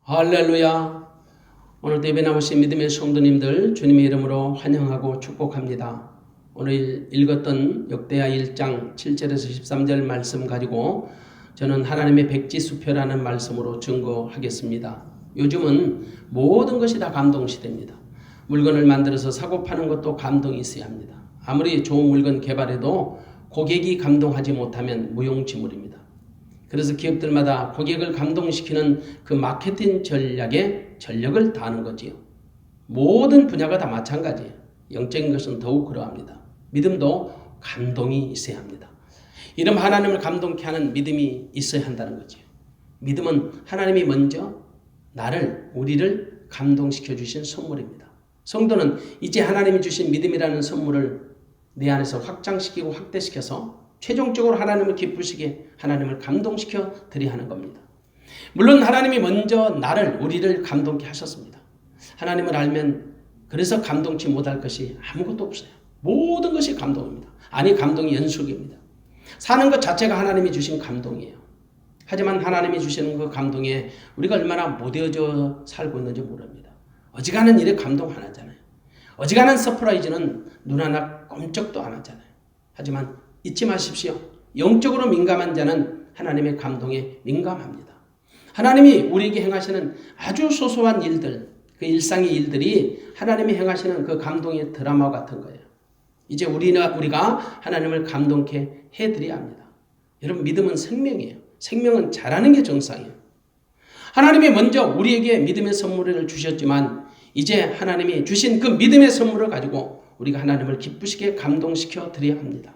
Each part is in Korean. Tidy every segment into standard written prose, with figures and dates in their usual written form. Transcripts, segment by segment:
할렐루야. 오늘도 예배 나오신 믿음의 성도님들 주님의 이름으로 환영하고 축복합니다. 오늘 읽었던 역대하 1장 7절에서 13절 말씀 가지고 저는 하나님의 백지수표라는 말씀으로 증거하겠습니다. 요즘은 모든 것이 다 감동시대입니다. 물건을 만들어서 사고 파는 것도 감동이 있어야 합니다. 아무리 좋은 물건 개발해도 고객이 감동하지 못하면 무용지물입니다. 그래서 기업들마다 고객을 감동시키는 그 마케팅 전략에 전력을 다하는 거지요. 모든 분야가 다 마찬가지예요. 영적인 것은 더욱 그러합니다. 믿음도 감동이 있어야 합니다. 이런 하나님을 감동케 하는 믿음이 있어야 한다는 거지요. 믿음은 하나님이 먼저 우리를 감동시켜 주신 선물입니다. 성도는 이제 하나님이 주신 믿음이라는 선물을 내 안에서 확장시키고 확대시켜서 최종적으로 하나님을 기쁘시게 하나님을 감동시켜 드려야 하는 겁니다. 물론 하나님이 먼저 우리를 감동케 하셨습니다. 하나님을 알면 그래서 감동치 못할 것이 아무것도 없어요. 모든 것이 감동입니다. 감동이 연속입니다. 사는 것 자체가 하나님이 주신 감동이에요. 하지만 하나님이 주시는 그 감동에 우리가 얼마나 못되어져 살고 있는지 모릅니다. 어지간한 일에 감동 안 하잖아요. 어지간한 서프라이즈는 눈 하나 꼼짝도 안 하잖아요. 하지만 잊지 마십시오. 영적으로 민감한 자는 하나님의 감동에 민감합니다. 하나님이 우리에게 행하시는 아주 소소한 일들, 그 일상의 일들이 하나님이 행하시는 그 감동의 드라마 같은 거예요. 이제 우리가 하나님을 감동케 해드려야 합니다. 여러분, 믿음은 생명이에요. 생명은 잘하는 게 정상이에요. 하나님이 먼저 우리에게 믿음의 선물을 주셨지만 이제 하나님이 주신 그 믿음의 선물을 가지고 우리가 하나님을 기쁘시게 감동시켜 드려야 합니다.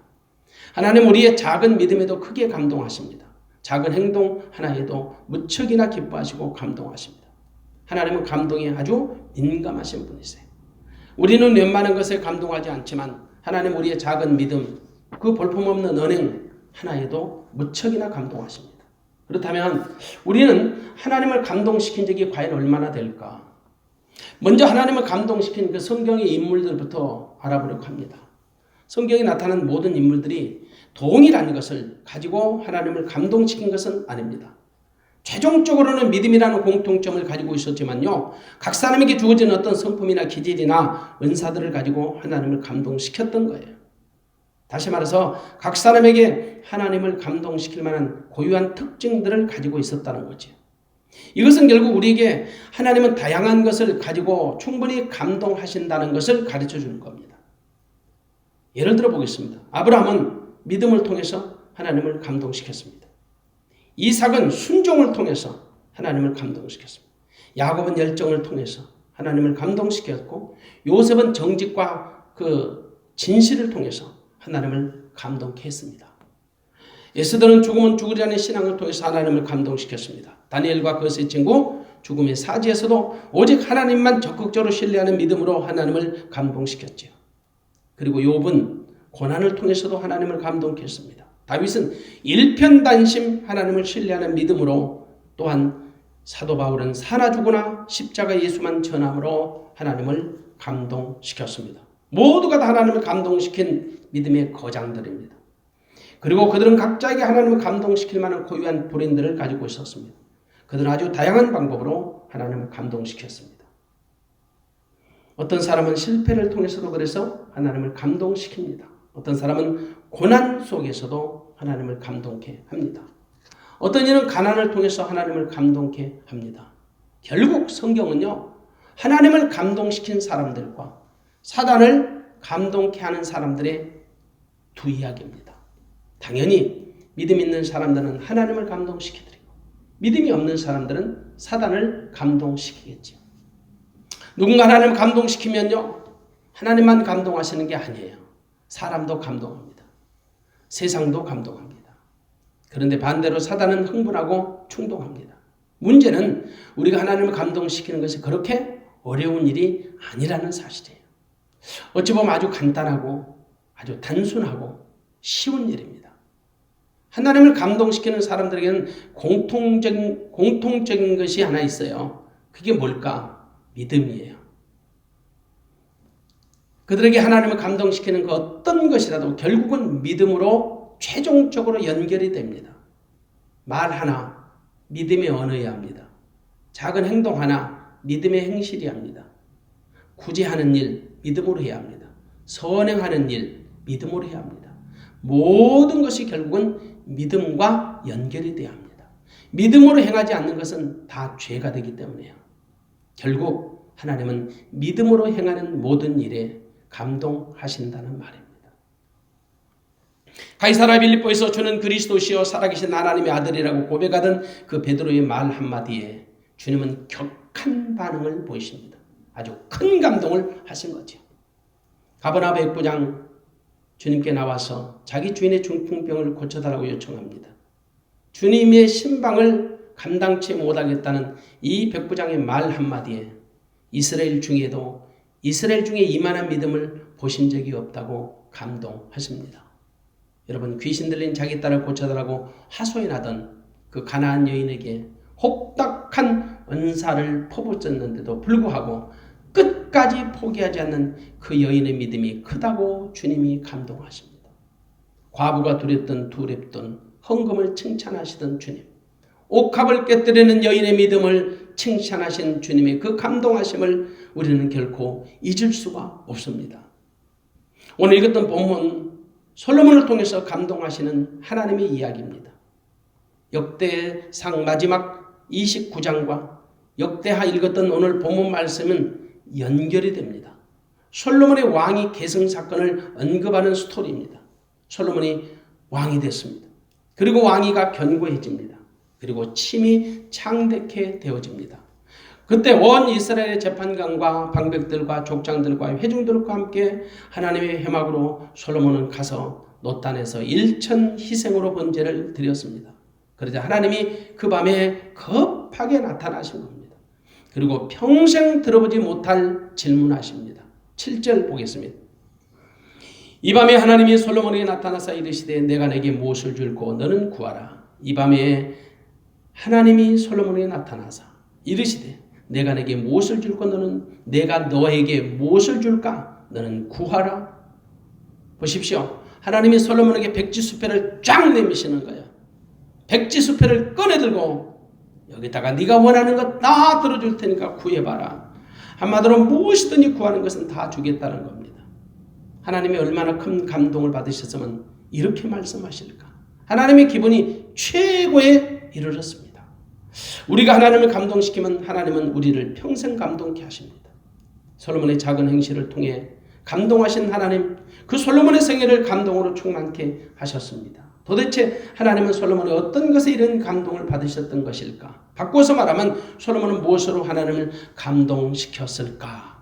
하나님 우리의 작은 믿음에도 크게 감동하십니다. 작은 행동 하나에도 무척이나 기뻐하시고 감동하십니다. 하나님은 감동에 아주 민감하신 분이세요. 우리는 웬만한 것에 감동하지 않지만 하나님 우리의 작은 믿음, 그 볼품없는 언행 하나에도 무척이나 감동하십니다. 그렇다면 우리는 하나님을 감동시킨 적이 과연 얼마나 될까? 먼저 하나님을 감동시킨 그 성경의 인물들부터 알아보려고 합니다. 성경에 나타난 모든 인물들이 동일한 것을 가지고 하나님을 감동시킨 것은 아닙니다. 최종적으로는 믿음이라는 공통점을 가지고 있었지만요. 각 사람에게 주어진 어떤 성품이나 기질이나 은사들을 가지고 하나님을 감동시켰던 거예요. 다시 말해서 각 사람에게 하나님을 감동시킬 만한 고유한 특징들을 가지고 있었다는 거죠. 이것은 결국 우리에게 하나님은 다양한 것을 가지고 충분히 감동하신다는 것을 가르쳐 주는 겁니다. 예를 들어 보겠습니다. 아브라함은 믿음을 통해서 하나님을 감동시켰습니다. 이삭은 순종을 통해서 하나님을 감동시켰습니다. 야곱은 열정을 통해서 하나님을 감동시켰고 요셉은 정직과 그 진실을 통해서 하나님을 감동케 했습니다. 에스더는 죽으면 죽으리라는 신앙을 통해서 하나님을 감동시켰습니다. 다니엘과 그것의 친구 죽음의 사지에서도 오직 하나님만 적극적으로 신뢰하는 믿음으로 하나님을 감동시켰죠. 그리고 욥은 고난을 통해서도 하나님을 감동케 했습니다. 다윗은 일편단심 하나님을 신뢰하는 믿음으로, 또한 사도 바울은 사나 죽으나 십자가 예수만 전함으로 하나님을 감동시켰습니다. 모두가 다 하나님을 감동시킨 믿음의 거장들입니다. 그리고 그들은 각자에게 하나님을 감동시킬 만한 고유한 불인들을 가지고 있었습니다. 그들은 아주 다양한 방법으로 하나님을 감동시켰습니다. 어떤 사람은 실패를 통해서도 그래서 하나님을 감동시킵니다. 어떤 사람은 고난 속에서도 하나님을 감동케 합니다. 어떤 이는 가난을 통해서 하나님을 감동케 합니다. 결국 성경은요, 하나님을 감동시킨 사람들과 사단을 감동케 하는 사람들의 두 이야기입니다. 당연히 믿음 있는 사람들은 하나님을 감동시켜드리고 믿음이 없는 사람들은 사단을 감동시키겠죠. 누군가 하나님을 감동시키면요, 하나님만 감동하시는 게 아니에요. 사람도 감동합니다. 세상도 감동합니다. 그런데 반대로 사단은 흥분하고 충동합니다. 문제는 우리가 하나님을 감동시키는 것이 그렇게 어려운 일이 아니라는 사실이에요. 어찌 보면 아주 간단하고 아주 단순하고 쉬운 일입니다. 하나님을 감동시키는 사람들에게는 공통적인 것이 하나 있어요. 그게 뭘까? 믿음이에요. 그들에게 하나님을 감동시키는 그 어떤 것이라도 결국은 믿음으로 최종적으로 연결이 됩니다. 말 하나, 믿음의 언어여야 합니다. 작은 행동 하나 믿음의 행실이 합니다. 구제하는 일 믿음으로 해야 합니다. 선행하는 일 믿음으로 해야 합니다. 모든 것이 결국은 믿음과 연결이 되어야 합니다. 믿음으로 행하지 않는 것은 다 죄가 되기 때문에요. 결국 하나님은 믿음으로 행하는 모든 일에 감동하신다는 말입니다. 가이사랴 빌립보에서 주는 그리스도시요 살아계신 하나님의 아들이라고 고백하던 그 베드로의 말 한마디에 주님은 격한 반응을 보이십니다. 아주 큰 감동을 하신 거죠. 가버나움 백부장 주님께 나와서 자기 주인의 중풍병을 고쳐달라고 요청합니다. 주님의 신방을 감당치 못하겠다는 이 백부장의 말 한마디에 이스라엘 중에 이만한 믿음을 보신 적이 없다고 감동하십니다. 여러분, 귀신 들린 자기 딸을 고쳐달라고 하소연하던 그 가나안 여인에게 혹독한 은사를 퍼붓었는데도 불구하고 끝까지 포기하지 않는 그 여인의 믿음이 크다고 주님이 감동하십니다. 과부가 두렵던 헌금을 칭찬하시던 주님, 옥합을 깨뜨리는 여인의 믿음을 칭찬하신 주님의 그 감동하심을 우리는 결코 잊을 수가 없습니다. 오늘 읽었던 본문 솔로몬을 통해서 감동하시는 하나님의 이야기입니다. 역대상 마지막 29장과 역대하 읽었던 오늘 본문 말씀은 연결이 됩니다. 솔로몬의 왕위 계승 사건을 언급하는 스토리입니다. 솔로몬이 왕이 됐습니다. 그리고 왕위가 견고해집니다. 그리고 침이 창대케 되어집니다. 그때 온 이스라엘의 재판관과 방백들과 족장들과 회중들과 함께 하나님의 회막으로 솔로몬은 가서 노단에서 1천 희생으로 번제를 드렸습니다. 그러자 하나님이 그 밤에 급하게 나타나신 겁니다. 그리고 평생 들어보지 못할 질문하십니다. 7절 보겠습니다. 이 밤에 하나님이 솔로몬에게 나타나사 이르시되 내가 내게 무엇을 줄고 너는 구하라. 이 밤에 하나님이 솔로몬에게 나타나사 이르시되 내가 내게 무엇을 줄고 내가 너에게 무엇을 줄까? 너는 구하라. 보십시오. 하나님이 솔로몬에게 백지수패를 쫙 내미시는 거예요. 백지수패를 꺼내들고 여기다가 네가 원하는 것 다 들어줄 테니까 구해봐라. 한마디로 무엇이든지 구하는 것은 다 주겠다는 겁니다. 하나님이 얼마나 큰 감동을 받으셨으면 이렇게 말씀하실까? 하나님의 기분이 최고에 이르렀습니다. 우리가 하나님을 감동시키면 하나님은 우리를 평생 감동케 하십니다. 솔로몬의 작은 행실을 통해 감동하신 하나님, 그 솔로몬의 생애를 감동으로 충만케 하셨습니다. 도대체 하나님은 솔로몬의 어떤 것에 이런 감동을 받으셨던 것일까? 바꿔서 말하면 솔로몬은 무엇으로 하나님을 감동시켰을까?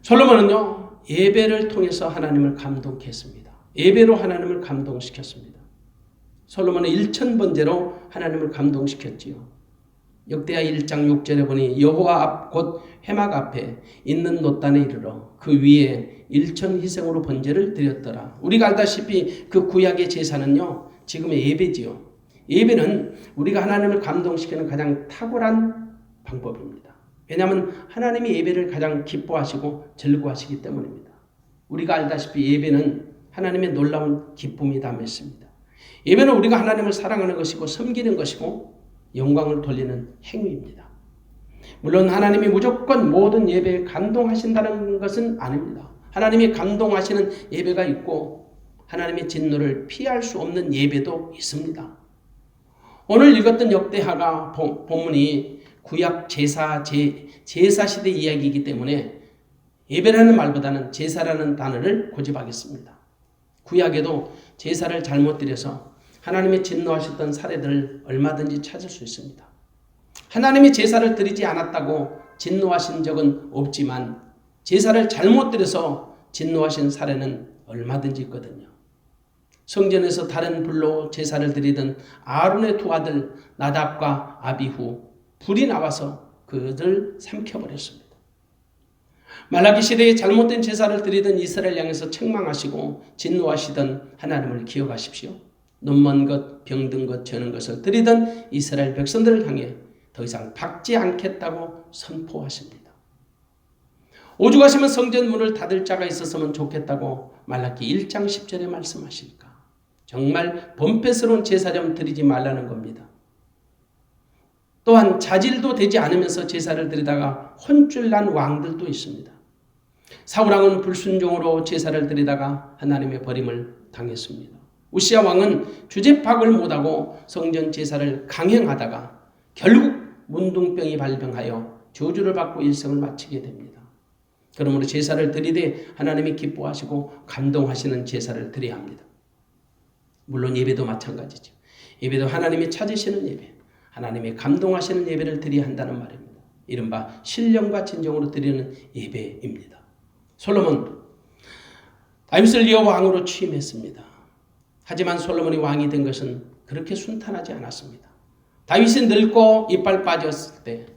솔로몬은요, 예배를 통해서 하나님을 감동케 했습니다. 예배로 하나님을 감동시켰습니다. 솔로몬은 1,000번제로 하나님을 감동시켰지요. 역대하 1장 6절에 보니 여호와 앞 곧 회막 앞에 있는 놋단에 이르러 그 위에 1천 희생으로 번제를 드렸더라. 우리가 알다시피 그 구약의 제사는요, 지금의 예배지요. 예배는 우리가 하나님을 감동시키는 가장 탁월한 방법입니다. 왜냐하면 하나님이 예배를 가장 기뻐하시고 즐거워하시기 때문입니다. 우리가 알다시피 예배는 하나님의 놀라운 기쁨이 담겨 있습니다. 예배는 우리가 하나님을 사랑하는 것이고 섬기는 것이고 영광을 돌리는 행위입니다. 물론 하나님이 무조건 모든 예배에 감동하신다는 것은 아닙니다. 하나님이 감동하시는 예배가 있고 하나님의 진노를 피할 수 없는 예배도 있습니다. 오늘 읽었던 역대하가 본문이 구약 제사 시대 이야기이기 때문에 예배라는 말보다는 제사라는 단어를 고집하겠습니다. 구약에도 제사를 잘못 드려서 하나님의 진노하셨던 사례들을 얼마든지 찾을 수 있습니다. 하나님이 제사를 드리지 않았다고 진노하신 적은 없지만 제사를 잘못 드려서 진노하신 사례는 얼마든지 있거든요. 성전에서 다른 불로 제사를 드리던 아론의 두 아들 나답과 아비후 불이 나와서 그들을 삼켜버렸습니다. 말라기 시대에 잘못된 제사를 드리던 이스라엘 향해서 책망하시고 진노하시던 하나님을 기억하십시오. 눈먼 것, 병든 것, 저는 것을 드리던 이스라엘 백성들을 향해 더 이상 박지 않겠다고 선포하십니다. 오죽하시면 성전 문을 닫을 자가 있었으면 좋겠다고 말라기 1장 10절에 말씀하실까? 정말 범패스러운 제사 좀 드리지 말라는 겁니다. 또한 자질도 되지 않으면서 제사를 드리다가 혼쭐 난 왕들도 있습니다. 사울왕은 불순종으로 제사를 드리다가 하나님의 버림을 당했습니다. 우시야 왕은 주제 파악을 못하고 성전 제사를 강행하다가 결국 문둥병이 발병하여 저주를 받고 일생을 마치게 됩니다. 그러므로 제사를 드리되 하나님이 기뻐하시고 감동하시는 제사를 드려야 합니다. 물론 예배도 마찬가지죠. 예배도 하나님이 찾으시는 예배, 하나님이 감동하시는 예배를 드려야 한다는 말입니다. 이른바 신령과 진정으로 드리는 예배입니다. 솔로몬, 다윗을 이어 왕으로 취임했습니다. 하지만 솔로몬이 왕이 된 것은 그렇게 순탄하지 않았습니다. 다윗이 늙고 이빨 빠졌을 때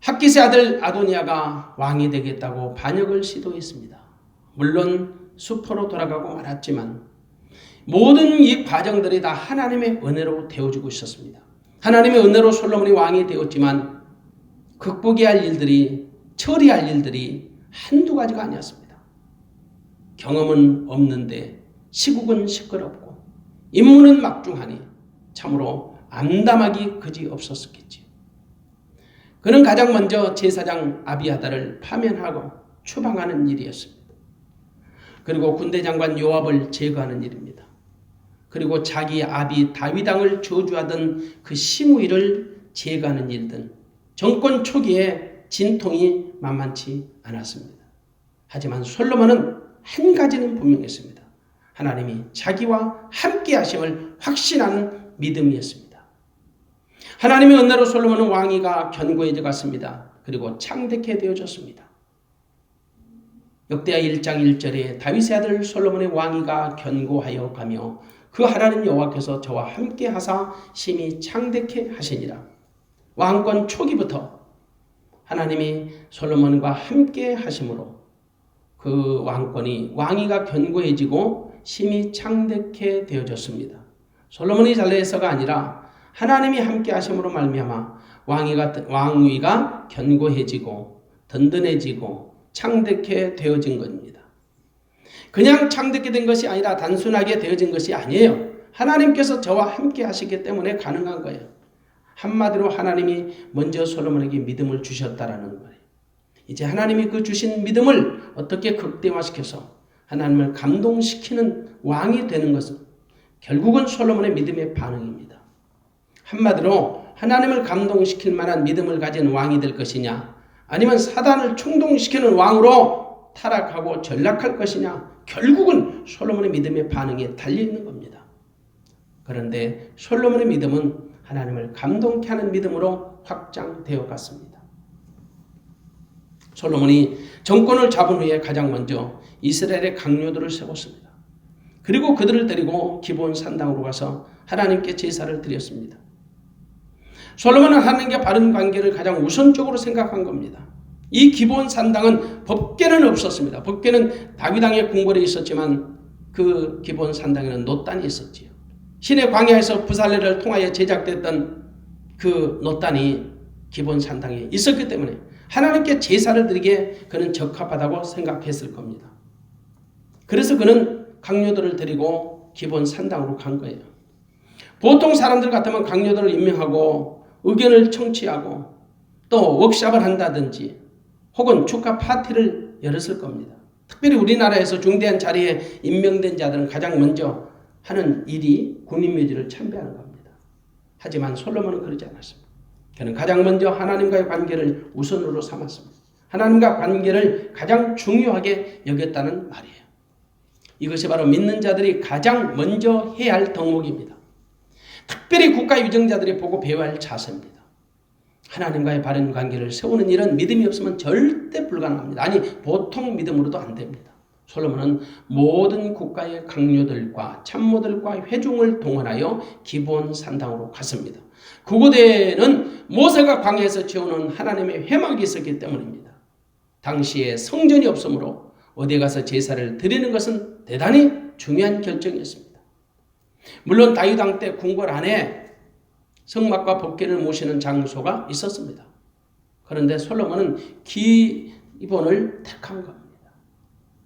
핫깃의 아들 아도니아가 왕이 되겠다고 반역을 시도했습니다. 물론 수포로 돌아가고 말았지만 모든 이 과정들이 다 하나님의 은혜로 되어지고 있었습니다. 하나님의 은혜로 솔로몬이 왕이 되었지만 극복해야 할 일들이, 처리할 일들이 한두 가지가 아니었습니다. 경험은 없는데 시국은 시끄럽고 임무는 막중하니 참으로 암담하기 그지 없었겠지요. 그는 가장 먼저 제사장 아비아달을 파면하고 추방하는 일이었습니다. 그리고 군대 장관 요압을 제거하는 일입니다. 그리고 자기 아비 다윗왕을 저주하던 그 시므이를 제거하는 일 등 정권 초기에 진통이 만만치 않았습니다. 하지만 솔로몬은 한 가지는 분명했습니다. 하나님이 자기와 함께 하심을 확신하는 믿음이었습니다. 하나님의 은혜로 솔로몬은 왕위가 견고해져 갔습니다. 그리고 창대케 되어졌습니다. 역대하 1장 1절에 다윗의 아들 솔로몬의 왕위가 견고하여 가며 그 하나님 여호와께서 저와 함께 하사 심히 창대케 하시니라. 왕권 초기부터 하나님이 솔로몬과 함께 하심으로 그 왕위가 견고해지고 심히 창대케 되어졌습니다. 솔로몬이 잘해서가 아니라 하나님이 함께 하심으로 말미암아 왕위가 견고해지고 든든해지고 창대케 되어진 겁니다. 그냥 창대케 된 것이 아니라 단순하게 되어진 것이 아니에요. 하나님께서 저와 함께 하시기 때문에 가능한 거예요. 한마디로 하나님이 먼저 솔로몬에게 믿음을 주셨다라는 거예요. 이제 하나님이 그 주신 믿음을 어떻게 극대화시켜서 하나님을 감동시키는 왕이 되는 것은 결국은 솔로몬의 믿음의 반응입니다. 한마디로 하나님을 감동시킬 만한 믿음을 가진 왕이 될 것이냐, 아니면 사단을 충동시키는 왕으로 타락하고 전락할 것이냐, 결국은 솔로몬의 믿음의 반응에 달려있는 겁니다. 그런데 솔로몬의 믿음은 하나님을 감동케 하는 믿음으로 확장되어 갔습니다. 솔로몬이 정권을 잡은 후에 가장 먼저 이스라엘의 강요들을 세웠습니다. 그리고 그들을 데리고 기브온 산당으로 가서 하나님께 제사를 드렸습니다. 솔로몬은 하나님과 바른 관계를 가장 우선적으로 생각한 겁니다. 이 기브온 산당은 법궤는 없었습니다. 법궤는 다윗 왕의 궁궐에 있었지만 그 기브온 산당에는 놋단이 있었지요. 신의 광야에서 부살레를 통하여 제작됐던 그 놋단이 기브온 산당에 있었기 때문에 하나님께 제사를 드리기에 그는 적합하다고 생각했을 겁니다. 그래서 그는 강요들을 데리고 기브온 산당으로 간 거예요. 보통 사람들 같으면 강요들을 임명하고 의견을 청취하고 또 워크숍을 한다든지 혹은 축하 파티를 열었을 겁니다. 특별히 우리나라에서 중대한 자리에 임명된 자들은 가장 먼저 하는 일이 군인묘지를 참배하는 겁니다. 하지만 솔로몬은 그러지 않았습니다. 그는 가장 먼저 하나님과의 관계를 우선으로 삼았습니다. 하나님과 관계를 가장 중요하게 여겼다는 말이에요. 이것이 바로 믿는 자들이 가장 먼저 해야 할 덕목입니다. 특별히 국가 유정자들이 보고 배워야 할 자세입니다. 하나님과의 바른 관계를 세우는 일은 믿음이 없으면 절대 불가능합니다. 아니, 보통 믿음으로도 안 됩니다. 솔로몬은 모든 국가의 강요들과 참모들과 회중을 동원하여 기브온 산당으로 갔습니다. 그곳에는 모세가 광야에서 채우는 하나님의 회막이 있었기 때문입니다. 당시에 성전이 없으므로 어디에 가서 제사를 드리는 것은 대단히 중요한 결정이었습니다. 물론 다윗 왕 때 궁궐 안에 성막과 법궤를 모시는 장소가 있었습니다. 그런데 솔로몬은 기브온을 택한 겁니다.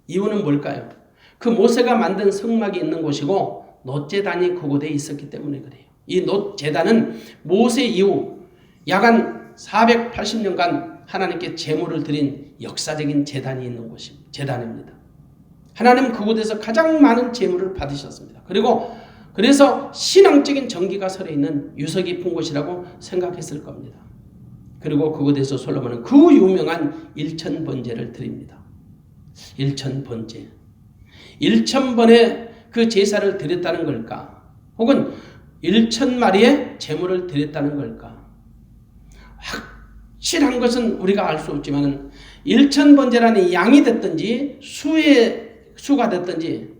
이유는 뭘까요? 그 모세가 만든 성막이 있는 곳이고 놋제단이 그곳에 있었기 때문에 그래요. 이 놋제단은 모세 이후 야간 480년간 하나님께 제물을 드린 역사적인 제단이 있는 곳입니다. 제단입니다. 하나님은 그곳에서 가장 많은 제물을 받으셨습니다. 그래서 신앙적인 정기가 서려 있는 유서 깊은 곳이라고 생각했을 겁니다. 그리고 그곳에서 솔로몬은 그 유명한 1000번제를 드립니다. 1000번제. 1000번의 그 제사를 드렸다는 걸까? 혹은 1000마리의 제물을 드렸다는 걸까? 확실한 것은 우리가 알 수 없지만 1000번제라는 양이 됐든지 수가 됐든지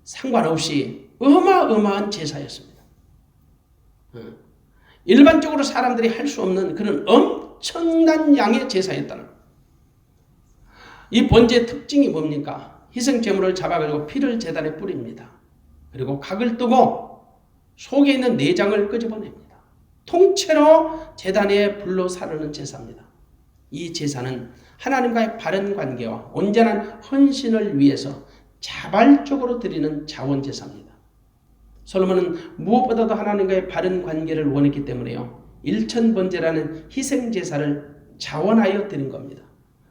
상관없이 어마어마한 제사였습니다. 일반적으로 사람들이 할 수 없는 그런 엄청난 양의 제사였다는 거예요. 이 번제의 특징이 뭡니까? 희생제물을 잡아가지고 피를 제단에 뿌립니다. 그리고 각을 뜨고 속에 있는 내장을 끄집어냅니다. 통째로 제단에 불로 사르는 제사입니다. 이 제사는 하나님과의 바른 관계와 온전한 헌신을 위해서 자발적으로 드리는 자원제사입니다. 솔로몬은 무엇보다도 하나님과의 바른 관계를 원했기 때문에요. 1000번제라는 희생제사를 자원하여 드린 겁니다.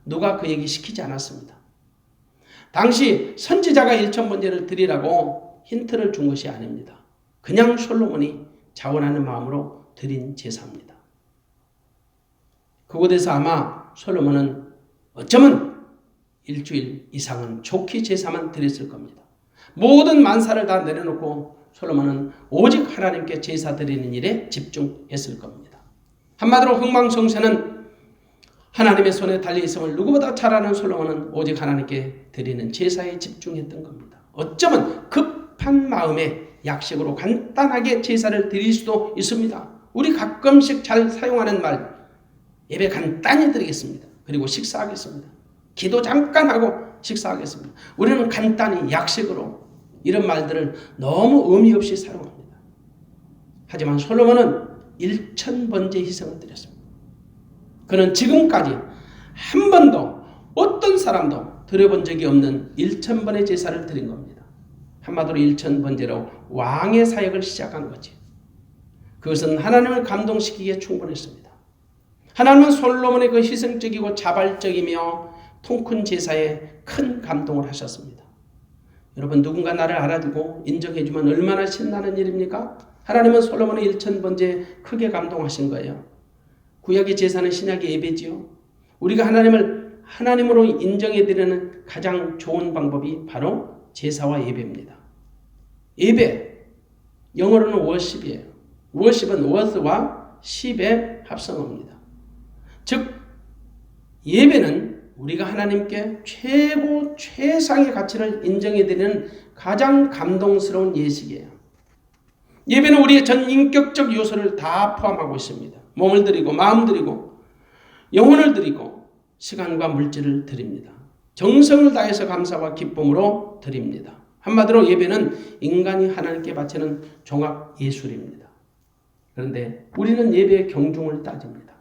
누가 그 얘기 시키지 않았습니다. 당시 선지자가 1000번제를 드리라고 힌트를 준 것이 아닙니다. 그냥 솔로몬이 자원하는 마음으로 드린 제사입니다. 그곳에서 아마 솔로몬은 어쩌면 일주일 이상은 좋게 제사만 드렸을 겁니다. 모든 만사를 다 내려놓고 솔로몬은 오직 하나님께 제사 드리는 일에 집중했을 겁니다. 한마디로 흥망성쇠는 하나님의 손에 달려있음을 누구보다 잘 아는 솔로몬은 오직 하나님께 드리는 제사에 집중했던 겁니다. 어쩌면 급한 마음에 약식으로 간단하게 제사를 드릴 수도 있습니다. 우리 가끔씩 잘 사용하는 말, 예배 간단히 드리겠습니다. 그리고 식사하겠습니다. 기도 잠깐 하고 식사하겠습니다. 우리는 간단히 약식으로 이런 말들을 너무 의미 없이 사용합니다. 하지만 솔로몬은 1000번째 희생을 드렸습니다. 그는 지금까지 한 번도 어떤 사람도 드려본 적이 없는 1000번의 제사를 드린 겁니다. 한마디로 1000번제로 왕의 사역을 시작한 거지. 그것은 하나님을 감동시키기에 충분했습니다. 하나님은 솔로몬의 그 희생적이고 자발적이며 통큰 제사에 큰 감동을 하셨습니다. 여러분, 누군가 나를 알아주고 인정해주면 얼마나 신나는 일입니까? 하나님은 솔로몬의 1000번제 크게 감동하신 거예요. 구약의 제사는 신약의 예배지요. 우리가 하나님을 하나님으로 인정해드리는 가장 좋은 방법이 바로 제사와 예배입니다. 예배, 영어로는 worship이에요. worship은 worth와 ship의 합성어입니다. 즉 예배는 우리가 하나님께 최고 최상의 가치를 인정해드리는 가장 감동스러운 예식이에요. 예배는 우리의 전 인격적 요소를 다 포함하고 있습니다. 몸을 드리고 마음 드리고 영혼을 드리고 시간과 물질을 드립니다. 정성을 다해서 감사와 기쁨으로 드립니다. 한마디로 예배는 인간이 하나님께 바치는 종합 예술입니다. 그런데 우리는 예배의 경중을 따집니다.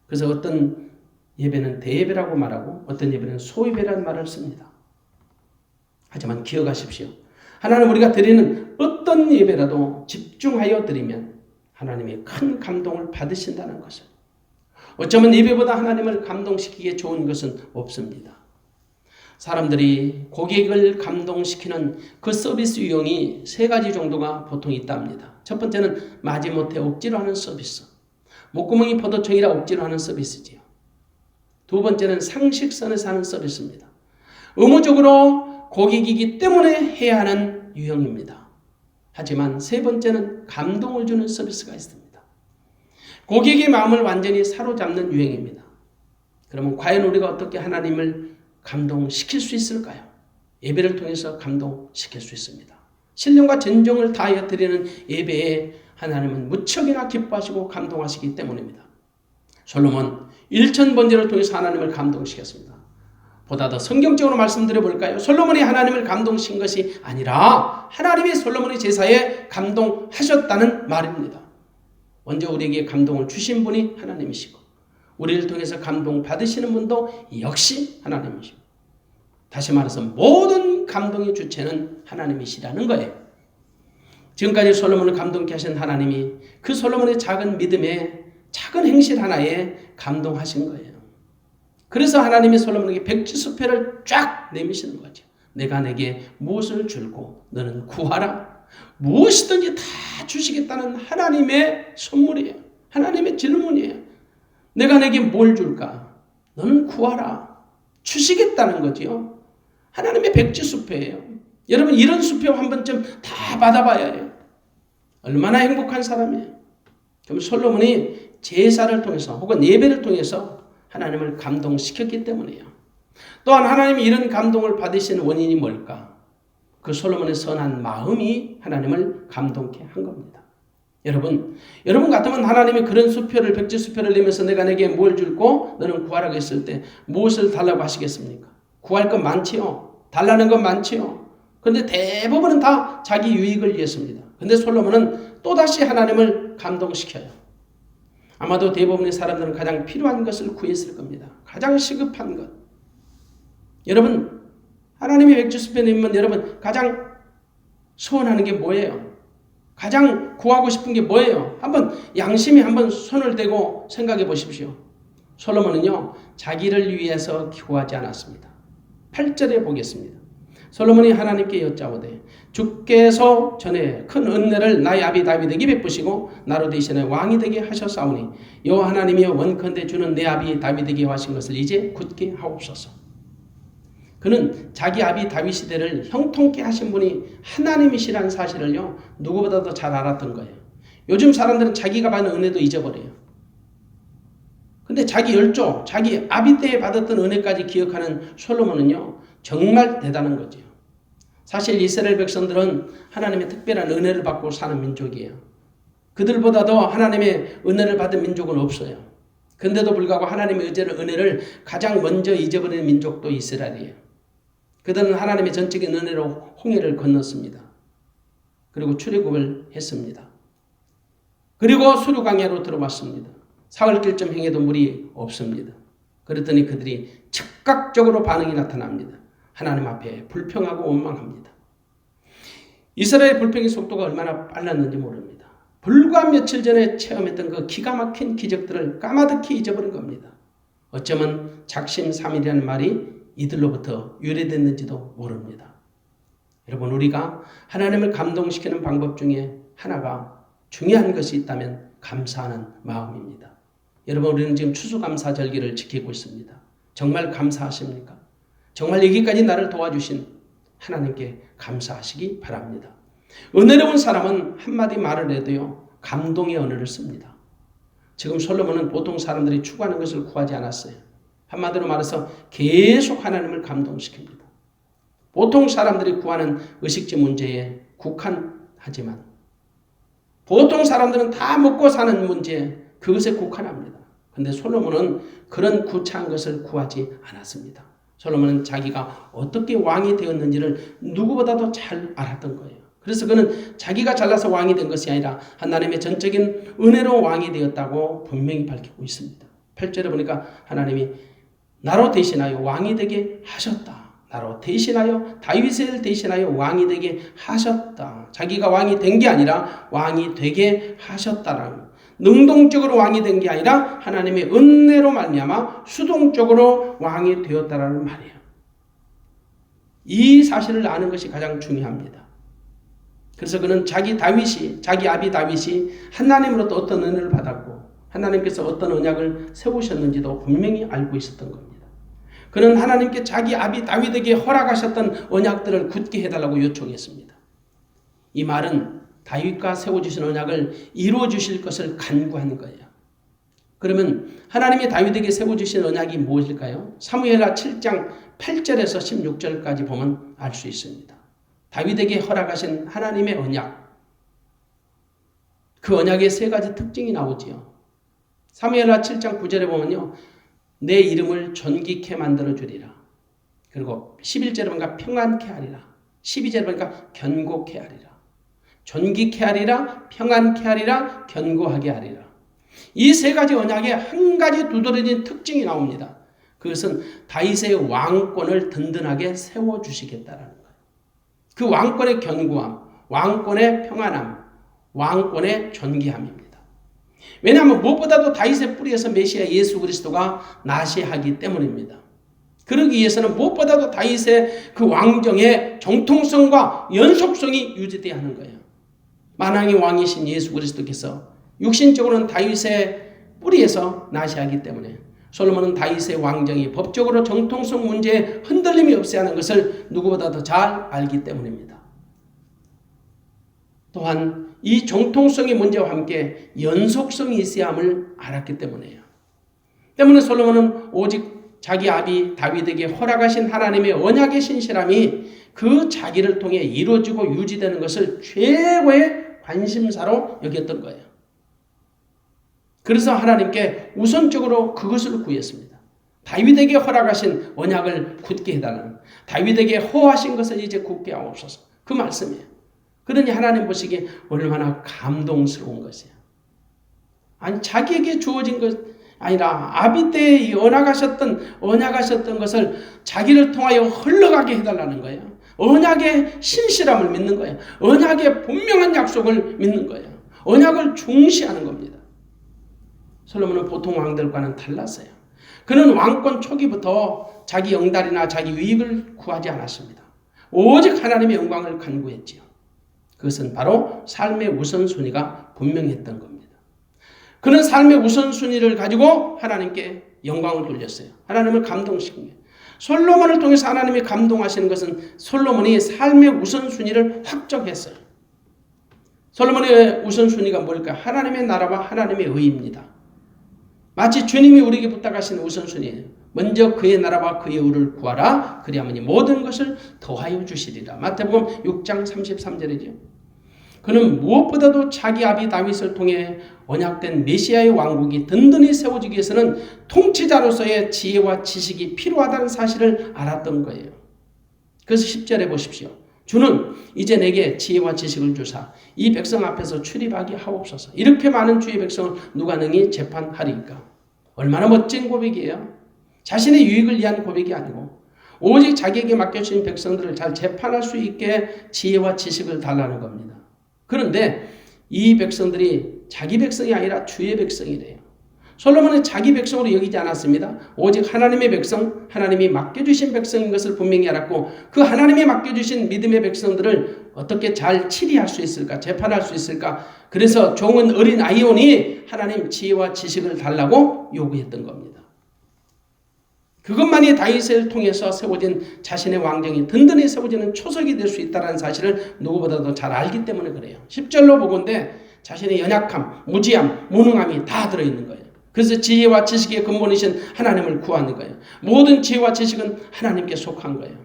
그래서 어떤 예배는 대예배라고 말하고 어떤 예배는 소예배라는 말을 씁니다. 하지만 기억하십시오. 하나님 우리가 드리는 어떤 예배라도 집중하여 드리면 하나님의 큰 감동을 받으신다는 것을. 어쩌면 예배보다 하나님을 감동시키기에 좋은 것은 없습니다. 사람들이 고객을 감동시키는 그 서비스 유형이 3가지 정도가 보통 있답니다. 첫 번째는 마지못해 억지로 하는 서비스. 목구멍이 포도청이라 억지로 하는 서비스지요. 두 번째는 상식선에서 하는 서비스입니다. 의무적으로 고객이기 때문에 해야 하는 유형입니다. 하지만 세 번째는 감동을 주는 서비스가 있습니다. 고객의 마음을 완전히 사로잡는 유형입니다. 그러면 과연 우리가 어떻게 하나님을 감동시킬 수 있을까요? 예배를 통해서 감동시킬 수 있습니다. 신령과 진정을 다하여 드리는 예배에 하나님은 무척이나 기뻐하시고 감동하시기 때문입니다. 솔로몬 1000번제를 통해서 하나님을 감동시켰습니다. 보다 더 성경적으로 말씀드려 볼까요? 솔로몬이 하나님을 감동시킨 것이 아니라 하나님이 솔로몬의 제사에 감동하셨다는 말입니다. 먼저 우리에게 감동을 주신 분이 하나님이시고 우리를 통해서 감동 받으시는 분도 역시 하나님이시고 다시 말해서 모든 감동의 주체는 하나님이시라는 거예요. 지금까지 솔로몬을 감동케 하신 하나님이 그 솔로몬의 작은 믿음에 작은 행실 하나에 감동하신 거예요. 그래서 하나님이 솔로몬에게 백지수표를 쫙 내미시는 거죠. 내가 내게 무엇을 줄고 너는 구하라. 무엇이든지 다 주시겠다는 하나님의 선물이에요. 하나님의 질문이에요. 내가 내게 뭘 줄까? 너는 구하라. 주시겠다는 거지요. 하나님의 백지수표예요. 여러분 이런 수표 한 번쯤 다 받아봐야 해요. 얼마나 행복한 사람이에요. 그럼 솔로몬이 제사를 통해서 혹은 예배를 통해서 하나님을 감동시켰기 때문이에요. 또한 하나님이 이런 감동을 받으시는 원인이 뭘까? 그 솔로몬의 선한 마음이 하나님을 감동케 한 겁니다. 여러분 같으면 하나님이 그런 수표를 백지수표를 내면서 내가 내게 뭘 줄고 너는 구하라고 했을 때 무엇을 달라고 하시겠습니까? 구할 건 많지요. 달라는 건 많지요. 그런데 대부분은 다 자기 유익을 위해서입니다. 그런데 솔로몬은 또다시 하나님을 감동시켜요. 아마도 대부분의 사람들은 가장 필요한 것을 구했을 겁니다. 가장 시급한 것. 여러분 하나님의 백지수표 내면 여러분 가장 소원하는 게 뭐예요? 가장 구하고 싶은 게 뭐예요? 한번 양심이 한번 손을 대고 생각해 보십시오. 솔로몬은요 자기를 위해서 구하지 않았습니다. 8절에 보겠습니다. 솔로몬이 하나님께 여짜오되 주께서 전에 큰 은혜를 나의 아비 다윗에게 베푸시고 나로 대신에 왕이 되게 하셨사오니 여호와 하나님이여 원컨대 주는 내 아비 다윗에게 하신 것을 이제 굳게 하옵소서. 그는 자기 아비 다윗 시대를 형통케 하신 분이 하나님이시라는 사실을요 누구보다도 잘 알았던 거예요. 요즘 사람들은 자기가 받은 은혜도 잊어버려요. 근데 자기 열조, 자기 아비 때에 받았던 은혜까지 기억하는 솔로몬은요 정말 대단한 거죠. 사실 이스라엘 백성들은 하나님의 특별한 은혜를 받고 사는 민족이에요. 그들보다도 하나님의 은혜를 받은 민족은 없어요. 근데도 불구하고 하나님의 은혜를 가장 먼저 잊어버리는 민족도 이스라엘이에요. 그들은 하나님의 전적인 은혜로 홍해를 건넜습니다. 그리고 출애굽을 했습니다. 그리고 수르강야로 들어왔습니다. 사흘길쯤 행해도 물이 없습니다. 그랬더니 그들이 즉각적으로 반응이 나타납니다. 하나님 앞에 불평하고 원망합니다. 이스라엘의 불평의 속도가 얼마나 빨랐는지 모릅니다. 불과 며칠 전에 체험했던 그 기가 막힌 기적들을 까마득히 잊어버린 겁니다. 어쩌면 작심삼일이라는 말이 이들로부터 유래됐는지도 모릅니다. 여러분 우리가 하나님을 감동시키는 방법 중에 하나가 중요한 것이 있다면 감사하는 마음입니다. 여러분 우리는 지금 추수감사절기를 지키고 있습니다. 정말 감사하십니까? 정말 여기까지 나를 도와주신 하나님께 감사하시기 바랍니다. 은혜로운 사람은 한마디 말을 해도요 감동의 언어를 씁니다. 지금 솔로몬은 보통 사람들이 추구하는 것을 구하지 않았어요. 한마디로 말해서 계속 하나님을 감동시킵니다. 보통 사람들이 구하는 의식주 문제에 국한하지만 보통 사람들은 다 먹고 사는 문제에 그것에 국한합니다. 그런데 솔로몬은 그런 구차한 것을 구하지 않았습니다. 솔로몬은 자기가 어떻게 왕이 되었는지를 누구보다도 잘 알았던 거예요. 그래서 그는 자기가 잘나서 왕이 된 것이 아니라 하나님의 전적인 은혜로 왕이 되었다고 분명히 밝히고 있습니다. 8절에 보니까 하나님이 나로 대신하여 왕이 되게 하셨다. 나로 대신하여 다윗을 대신하여 왕이 되게 하셨다. 자기가 왕이 된 게 아니라 왕이 되게 하셨다라는 능동적으로 왕이 된 게 아니라 하나님의 은혜로 말미암아 수동적으로 왕이 되었다라는 말이에요. 이 사실을 아는 것이 가장 중요합니다. 그래서 그는 자기 아비 다윗이 하나님으로부터 어떤 은혜를 받았고 하나님께서 어떤 언약을 세우셨는지도 분명히 알고 있었던 겁니다. 그는 하나님께 자기 아비 다윗에게 허락하셨던 언약들을 굳게 해달라고 요청했습니다. 이 말은 다윗과 세워주신 언약을 이루어주실 것을 간구하는 거예요. 그러면 하나님이 다윗에게 세워주신 언약이 무엇일까요? 사무엘하 7장 8절에서 16절까지 보면 알 수 있습니다. 다윗에게 허락하신 하나님의 언약, 그 언약의 세 가지 특징이 나오지요. 사무엘하 7장 9절에 보면요. 내 이름을 존귀케 만들어주리라. 그리고 11절에 보니까 평안케 하리라. 12절에 보니까 견고케 하리라. 존귀케 하리라, 평안케 하리라, 견고하게 하리라. 이 세 가지 언약에 한 가지 두드러진 특징이 나옵니다. 그것은 다윗의 왕권을 든든하게 세워주시겠다라는 거예요. 그 왕권의 견고함, 왕권의 평안함, 왕권의 존귀함입니다. 왜냐하면 무엇보다도 다윗의 뿌리에서 메시아 예수 그리스도가 나시하기 때문입니다. 그러기 위해서는 무엇보다도 다윗의 그 왕정의 정통성과 연속성이 유지되어야 하는 거예요. 만왕의 왕이신 예수 그리스도께서 육신적으로는 다윗의 뿌리에서 나시하기 때문에 솔로몬은 다윗의 왕정이 법적으로 정통성 문제에 흔들림이 없어야 하는 것을 누구보다도 잘 알기 때문입니다. 또한 이 정통성의 문제와 함께 연속성이 있어야 함을 알았기 때문이에요. 때문에 솔로몬은 오직 자기 아비 다윗에게 허락하신 하나님의 언약의 신실함이 그 자기를 통해 이루어지고 유지되는 것을 최고의 관심사로 여겼던 거예요. 그래서 하나님께 우선적으로 그것을 구했습니다. 다윗에게 허락하신 언약을 굳게 해달라는, 다윗에게 허하신 것을 이제 굳게 하옵소서, 그 말씀이에요. 그러니 하나님 보시기에 얼마나 감동스러운 것이에요. 아니 자기에게 주어진 것 아니라 아비 때에 언약하셨던 것을 자기를 통하여 흘러가게 해달라는 거예요. 언약의 신실함을 믿는 거예요. 언약의 분명한 약속을 믿는 거예요. 언약을 중시하는 겁니다. 솔로몬은 보통 왕들과는 달랐어요. 그는 왕권 초기부터 자기 영달이나 자기 유익을 구하지 않았습니다. 오직 하나님의 영광을 간구했지요. 그것은 바로 삶의 우선순위가 분명했던 겁니다. 그는 삶의 우선순위를 가지고 하나님께 영광을 돌렸어요. 하나님을 감동시킨 거예요. 솔로몬을 통해서 하나님이 감동하시는 것은 솔로몬이 삶의 우선순위를 확정했어요. 솔로몬의 우선순위가 뭘까? 하나님의 나라와 하나님의 의입니다. 마치 주님이 우리에게 부탁하시는 우선순위예요. 먼저 그의 나라와 그의 의를 구하라. 그리하면 모든 것을 더하여 주시리라. 마태복음 6장 33절이죠. 그는 무엇보다도 자기 아비 다윗을 통해 언약된 메시아의 왕국이 든든히 세워지기 위해서는 통치자로서의 지혜와 지식이 필요하다는 사실을 알았던 거예요. 그래서 10절에 보십시오. 주는 이제 내게 지혜와 지식을 주사 이 백성 앞에서 출입하게 하옵소서. 이렇게 많은 주의 백성을 누가 능히 재판하리까? 얼마나 멋진 고백이에요. 자신의 유익을 위한 고백이 아니고 오직 자기에게 맡겨주신 백성들을 잘 재판할 수 있게 지혜와 지식을 달라는 겁니다. 그런데 이 백성들이 자기 백성이 아니라 주의 백성이래요. 솔로몬은 자기 백성으로 여기지 않았습니다. 오직 하나님의 백성, 하나님이 맡겨주신 백성인 것을 분명히 알았고 그 하나님이 맡겨주신 믿음의 백성들을 어떻게 잘 치리할 수 있을까, 재판할 수 있을까. 그래서 종은 어린 아이오니 하나님 지혜와 지식을 달라고 요구했던 겁니다. 그것만이 다윗을 통해서 세워진 자신의 왕정이 든든히 세워지는 초석이 될 수 있다는 사실을 누구보다도 잘 알기 때문에 그래요. 10절로 보건대 자신의 연약함, 무지함, 무능함이 다 들어있는 거예요. 그래서 지혜와 지식의 근본이신 하나님을 구하는 거예요. 모든 지혜와 지식은 하나님께 속한 거예요.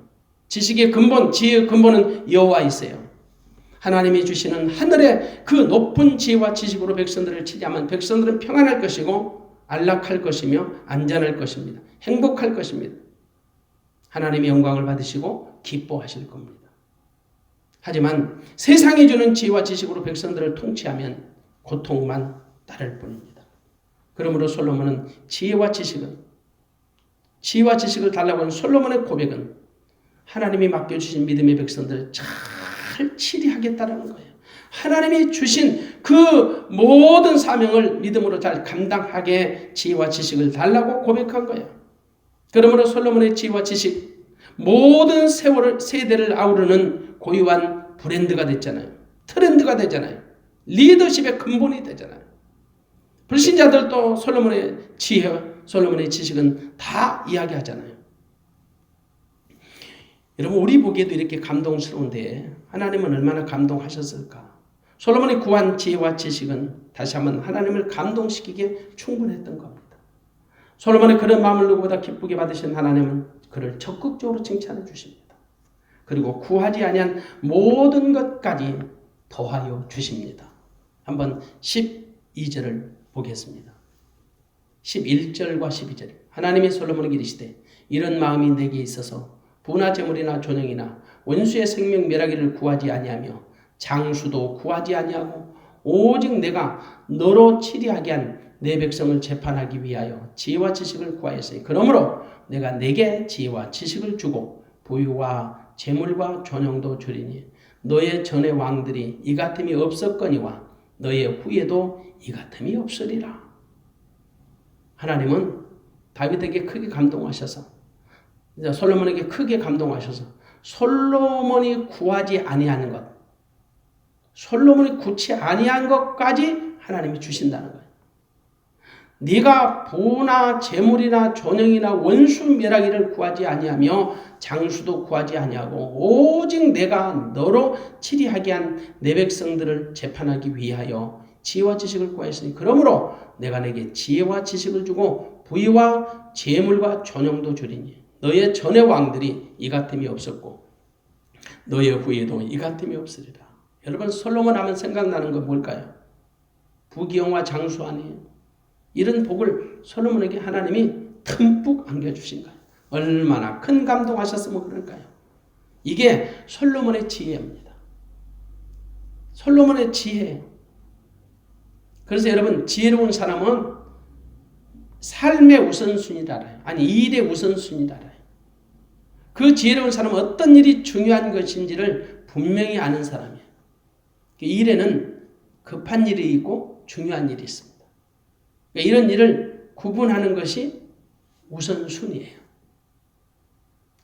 지식의 근본, 지혜의 근본은 여호와이세요. 하나님이 주시는 하늘의 그 높은 지혜와 지식으로 백성들을 치자면 백성들은 평안할 것이고 안락할 것이며 안전할 것입니다. 행복할 것입니다. 하나님의 영광을 받으시고 기뻐하실 겁니다. 하지만 세상이 주는 지혜와 지식으로 백성들을 통치하면 고통만 따를 뿐입니다. 그러므로 솔로몬은 지혜와 지식을 달라고 하는 솔로몬의 고백은 하나님이 맡겨주신 믿음의 백성들을 잘 치리하겠다는 거예요. 하나님이 주신 그 모든 사명을 믿음으로 잘 감당하게 지혜와 지식을 달라고 고백한 거예요. 그러므로 솔로몬의 지혜와 지식, 모든 세대를 아우르는 고유한 브랜드가 됐잖아요. 트렌드가 되잖아요. 리더십의 근본이 되잖아요. 불신자들도 솔로몬의 지혜, 솔로몬의 지식은 다 이야기하잖아요. 여러분, 우리 보기에도 이렇게 감동스러운데 하나님은 얼마나 감동하셨을까? 솔로몬이 구한 지혜와 지식은 다시 한번 하나님을 감동시키기에 충분했던 겁니다. 솔로몬의 그런 마음을 누구보다 기쁘게 받으신 하나님은 그를 적극적으로 칭찬해 주십니다. 그리고 구하지 아니한 모든 것까지 더하여 주십니다. 한번 12절을 보겠습니다. 11절과 12절. 하나님이 솔로몬에게 이르시되 이런 마음이 내게 있어서 부나 제물이나 존영이나 원수의 생명 멸하기를 구하지 아니하며 장수도 구하지 아니하고 오직 내가 너로 치리하게 한 내 백성을 재판하기 위하여 지혜와 지식을 구하였으니 그러므로 내가 내게 지혜와 지식을 주고 부유와 재물과 존영도 주리니 너의 전의 왕들이 이 같음이 없었거니와 너의 후에도 이 같음이 없으리라. 하나님은 다윗에게 크게 감동하셔서 솔로몬에게 크게 감동하셔서 솔로몬이 구하지 아니하는 것, 솔로몬이 구치 아니한 것까지 하나님이 주신다는 거예요. 네가 부나 재물이나 존영이나 원수 멸하기를 구하지 아니하며 장수도 구하지 아니하고 오직 내가 너로 치리하게 한 내 백성들을 재판하기 위하여 지혜와 지식을 구하였으니 그러므로 내가 내게 지혜와 지식을 주고 부위와 재물과 존영도 주리니 너의 전의 왕들이 이 같음이 없었고 너의 후에도 이 같음이 없으리라. 여러분 솔로몬 하면 생각나는 건 뭘까요? 부귀영화 장수 아니에요? 이런 복을 솔로몬에게 하나님이 듬뿍 안겨주신 거예요. 얼마나 큰 감동하셨으면 그럴까요? 이게 솔로몬의 지혜입니다. 솔로몬의 지혜예요. 그래서 여러분 지혜로운 사람은 삶의 우선순위를 알아요. 아니 일의 우선순위를 알아요. 그 지혜로운 사람은 어떤 일이 중요한 것인지를 분명히 아는 사람이에요. 일에는 급한 일이 있고 중요한 일이 있습니다. 이런 일을 구분하는 것이 우선순위예요.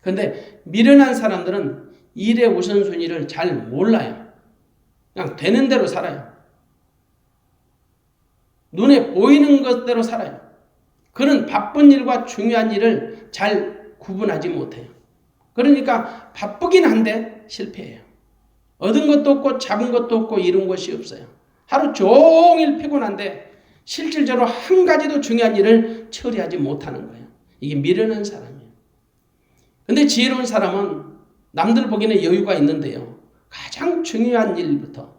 그런데 미련한 사람들은 일의 우선순위를 잘 몰라요. 그냥 되는 대로 살아요. 눈에 보이는 것대로 살아요. 그는 바쁜 일과 중요한 일을 잘 구분하지 못해요. 그러니까 바쁘긴 한데 실패해요. 얻은 것도 없고 잡은 것도 없고 이룬 것이 없어요. 하루 종일 피곤한데 실질적으로 한 가지도 중요한 일을 처리하지 못하는 거예요. 이게 미련한 사람이에요. 근데 지혜로운 사람은 남들 보기에는 여유가 있는데요. 가장 중요한 일부터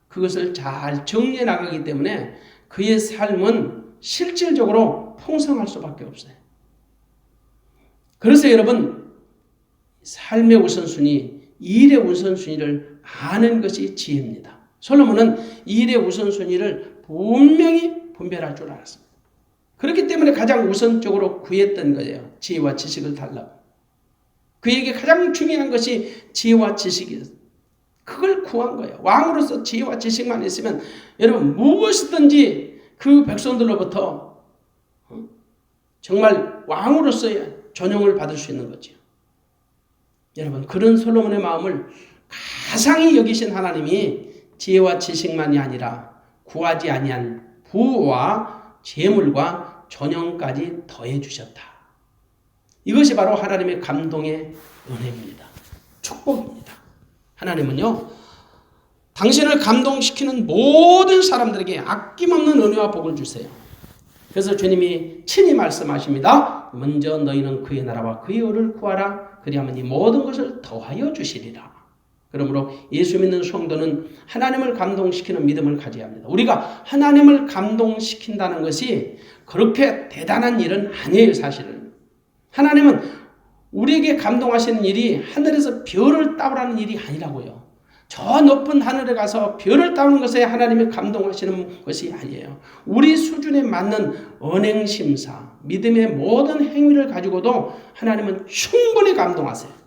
그것을 잘 정리해 나가기 때문에 그의 삶은 실질적으로 풍성할 수밖에 없어요. 그래서 여러분 삶의 우선순위, 일의 우선순위를 아는 것이 지혜입니다. 솔로몬은 일의 우선순위를 분명히 분별할 줄 알았습니다. 그렇기 때문에 가장 우선적으로 구했던 거예요. 지혜와 지식을 달라고. 그에게 가장 중요한 것이 지혜와 지식이었어요. 그걸 구한 거예요. 왕으로서 지혜와 지식만 있으면 여러분 무엇이든지 그 백성들로부터 정말 왕으로서의 존영을 받을 수 있는 거죠. 여러분 그런 솔로몬의 마음을 가상히 여기신 하나님이 지혜와 지식만이 아니라 구하지 아니한 부와 재물과 존영까지 더해 주셨다. 이것이 바로 하나님의 감동의 은혜입니다. 축복입니다. 하나님은요 당신을 감동시키는 모든 사람들에게 아낌없는 은혜와 복을 주세요. 그래서 주님이 친히 말씀하십니다. 먼저 너희는 그의 나라와 그의 의를 구하라. 그리하면 이 모든 것을 더하여 주시리라. 그러므로 예수 믿는 성도는 하나님을 감동시키는 믿음을 가져야 합니다. 우리가 하나님을 감동시킨다는 것이 그렇게 대단한 일은 아니에요. 사실은 하나님은 우리에게 감동하시는 일이 하늘에서 별을 따오라는 일이 아니라고요. 저 높은 하늘에 가서 별을 따오는 것에 하나님이 감동하시는 것이 아니에요. 우리 수준에 맞는 언행심사, 믿음의 모든 행위를 가지고도 하나님은 충분히 감동하세요.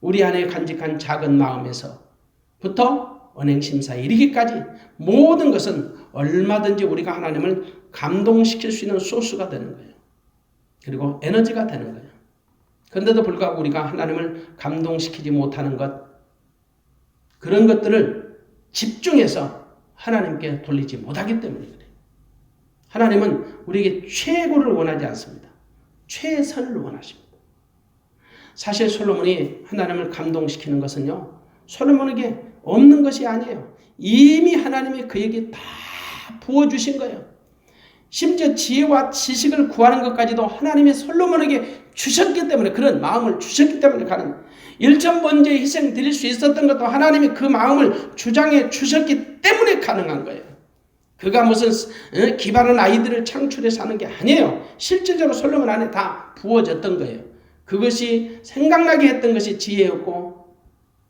우리 안에 간직한 작은 마음에서부터 언행심사에 이르기까지 모든 것은 얼마든지 우리가 하나님을 감동시킬 수 있는 소스가 되는 거예요. 그리고 에너지가 되는 거예요. 그런데도 불구하고 우리가 하나님을 감동시키지 못하는 것, 그런 것들을 집중해서 하나님께 돌리지 못하기 때문에 그래요. 하나님은 우리에게 최고를 원하지 않습니다. 최선을 원하십니다. 사실 솔로몬이 하나님을 감동시키는 것은요, 솔로몬에게 없는 것이 아니에요. 이미 하나님이 그에게 다 부어주신 거예요. 심지어 지혜와 지식을 구하는 것까지도 하나님이 솔로몬에게 주셨기 때문에, 그런 마음을 주셨기 때문에 가는, 일천번제 희생 드릴 수 있었던 것도 하나님이 그 마음을 주장해 주셨기 때문에 가능한 거예요. 그가 무슨 기발한 아이들을 창출해서 하는 게 아니에요. 실질적으로 솔로몬 안에 다 부어졌던 거예요. 그것이 생각나게 했던 것이 지혜였고,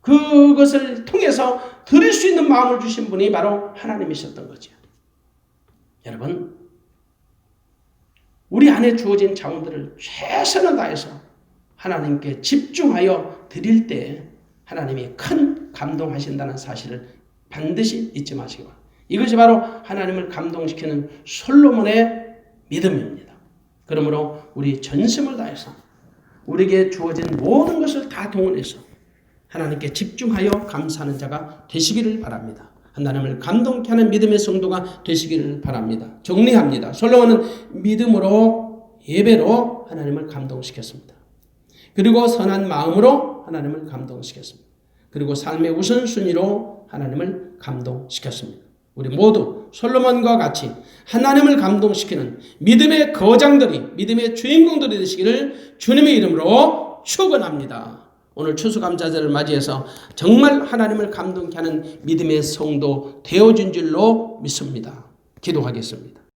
그것을 통해서 드릴 수 있는 마음을 주신 분이 바로 하나님이셨던 거죠. 여러분, 우리 안에 주어진 자원들을 최선을 다해서 하나님께 집중하여 드릴 때 하나님이 큰 감동하신다는 사실을 반드시 잊지 마시기 바랍니다. 이것이 바로 하나님을 감동시키는 솔로몬의 믿음입니다. 그러므로 우리 전심을 다해서 우리에게 주어진 모든 것을 다 동원해서 하나님께 집중하여 감사하는 자가 되시기를 바랍니다. 하나님을 감동케 하는 믿음의 성도가 되시기를 바랍니다. 정리합니다. 솔로몬은 믿음으로 예배로 하나님을 감동시켰습니다. 그리고 선한 마음으로 하나님을 감동시켰습니다. 그리고 삶의 우선순위로 하나님을 감동시켰습니다. 우리 모두 솔로몬과 같이 하나님을 감동시키는 믿음의 거장들이, 믿음의 주인공들이 되시기를 주님의 이름으로 축원합니다. 오늘 추수감사절을 맞이해서 정말 하나님을 감동케 하는 믿음의 성도 되어진 줄로 믿습니다. 기도하겠습니다.